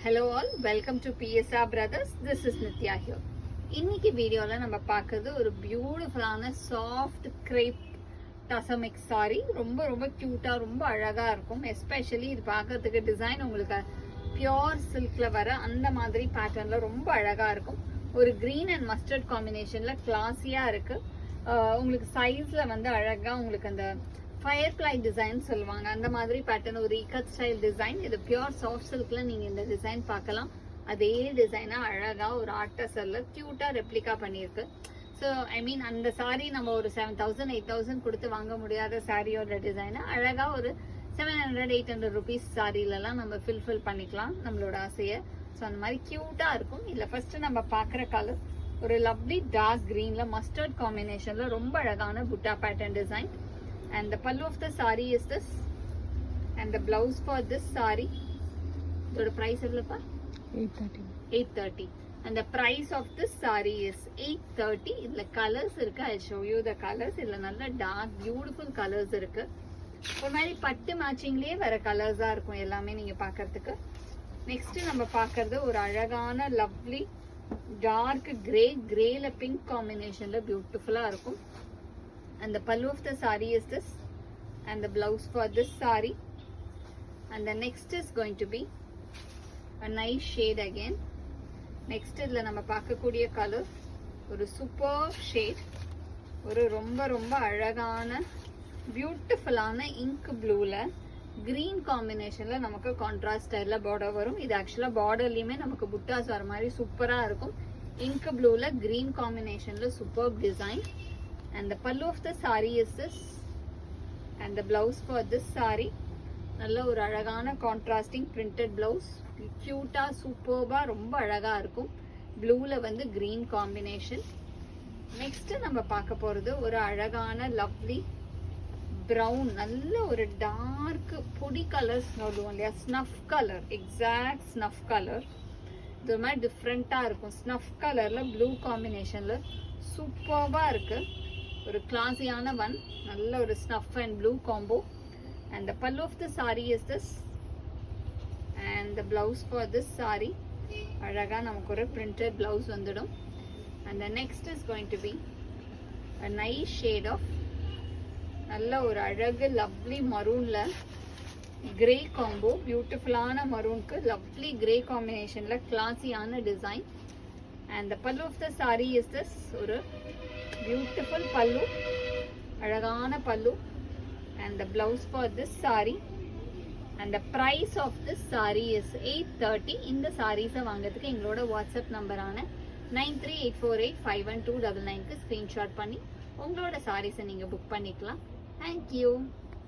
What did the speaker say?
Hello all, welcome to PSR Brothers. This is Nitya here. இன்னைக்கு வீடியோல நம்ம பார்க்கிறது ஒரு பியூட்டிஃபுல்லான சாஃப்ட் கிரேப் டசமிக் சாரி. ரொம்ப ரொம்ப கியூட்டா ரொம்ப அழகா இருக்கும். எஸ்பெஷலி இது பார்க்கறதுக்கு டிசைன் உங்களுக்கு பியோர் சில்க்ல வர அந்த மாதிரி பேட்டர்ன்ல ரொம்ப அழகா இருக்கும். ஒரு கிரீன் அண்ட் மஸ்டர்ட் காம்பினேஷன்ல கிளாஸியா இருக்கு. உங்களுக்கு சைஸ்ல வந்து அழகா உங்களுக்கு அந்த ஃபயர்ஃப்ளை டிசைன் சொல்லுவாங்க அந்த மாதிரி பேட்டர்ன், ஒரு இக்கட் ஸ்டைல் டிசைன். இது பியூர் சாஃப்ட் சில்க்ல நீங்க இந்த டிசைன் பார்க்கலாம். அதே டிசைனா அழகா ஒரு ஆர்டர்ல கியூட்டா ரெப்ளிகா பண்ணிருக்கு. ஸோ ஐ மீன் அந்த சாரி நம்ம ஒரு 7,000 8,000 கொடுத்து வாங்க முடியாத சாரியோட டிசைனை அழகா ஒரு 700 800 ருபீஸ் சாரிலலாம் நம்ம ஃபில் பண்ணிக்கலாம் நம்மளோட ஆசையை. ஸோ அந்த மாதிரி கியூட்டா இருக்கும். இல்லை ஃபர்ஸ்ட் நம்ம பார்க்குற கலர் ஒரு லவ்லி டார்க் கிரீன்ல மஸ்டர்ட் காம்பினேஷன்ல ரொம்ப அழகான புட்டா pattern design. And the pallu of the saree is this, and the blouse for this saree, the price is 830, and the price of this saree is 830. The colors irukku, I'll show you the colors. Illa nalla dark beautiful colors irukku. ஒரு மாதிரி பட்டு மேட்சிங்லயே வர கலர்ஸா இருக்கும் எல்லாமே நீங்க பார்க்கிறதுக்கு. Next நம்ம பார்க்கிறது ஒரு அழகான லவ்லி டார்க் கிரேல பிங்க் காம்பினேஷன்ல பியூட்டிஃபுல்லா இருக்கும். And the pallu of the saree is this, and the blouse for this saree, and the next is going to be a nice shade again. Next idla nama paakakodiya color oru superb shade, oru romba romba alagana beautiful ana ink blue la green combination la namakku contrast style la border varum. Idu actually border liyume namakku buttas vara mari super ah irukum. Ink blue la green combination la superb design. And the pallu of the saree is this, and the blouse for this saree நல்ல ஒரு அழகான contrasting printed blouse. கியூட்டா சூப்பர்பா ரொம்ப அழகா இருக்கும். ப்ளூல வந்து green combination. Next நம்ம பார்க்க போறது ஒரு அழகான லவ்லி பிரவுன், நல்ல ஒரு டார்க் பொடி கலர்ஸ் சொல்லுவோம் இல்லையா, snuff colour, exact snuff colour. இது மாதிரி டிஃப்ரெண்டா இருக்கும். ஸ்னஃப் கலர்ல ப்ளூ காம்பினேஷன்ல சூப்பர்பா இருக்கு. ஒரு கிளாஸியான ஒன், நல்ல ஒரு snuff and blue combo. And the pallu of the sari is this, and the blouse for this sari அழகா நமக்கு ஒரு பிரிண்டட் பிளவுஸ் வந்துடும். And the next is going to be a nice shade of நல்ல ஒரு அழகு லவ்லி மரூன்ல கிரே காம்போ. பியூட்டிஃபுல்லான மரூனுக்கு lovely grey காம்பினேஷன்ல கிளாஸியான design. And the pallu of the saree is this, ஒரு beautiful pallu, அழகான pallu, and the blouse for this saree, and the price of this saree is 830. இந்த sarees வாங்குறதுக்கு எங்களோட WhatsApp நம்பரான 9384851299க்கு screenshot பண்ணி உங்களோட sarees நீங்க புக் பண்ணிக்கலாம். Thank you.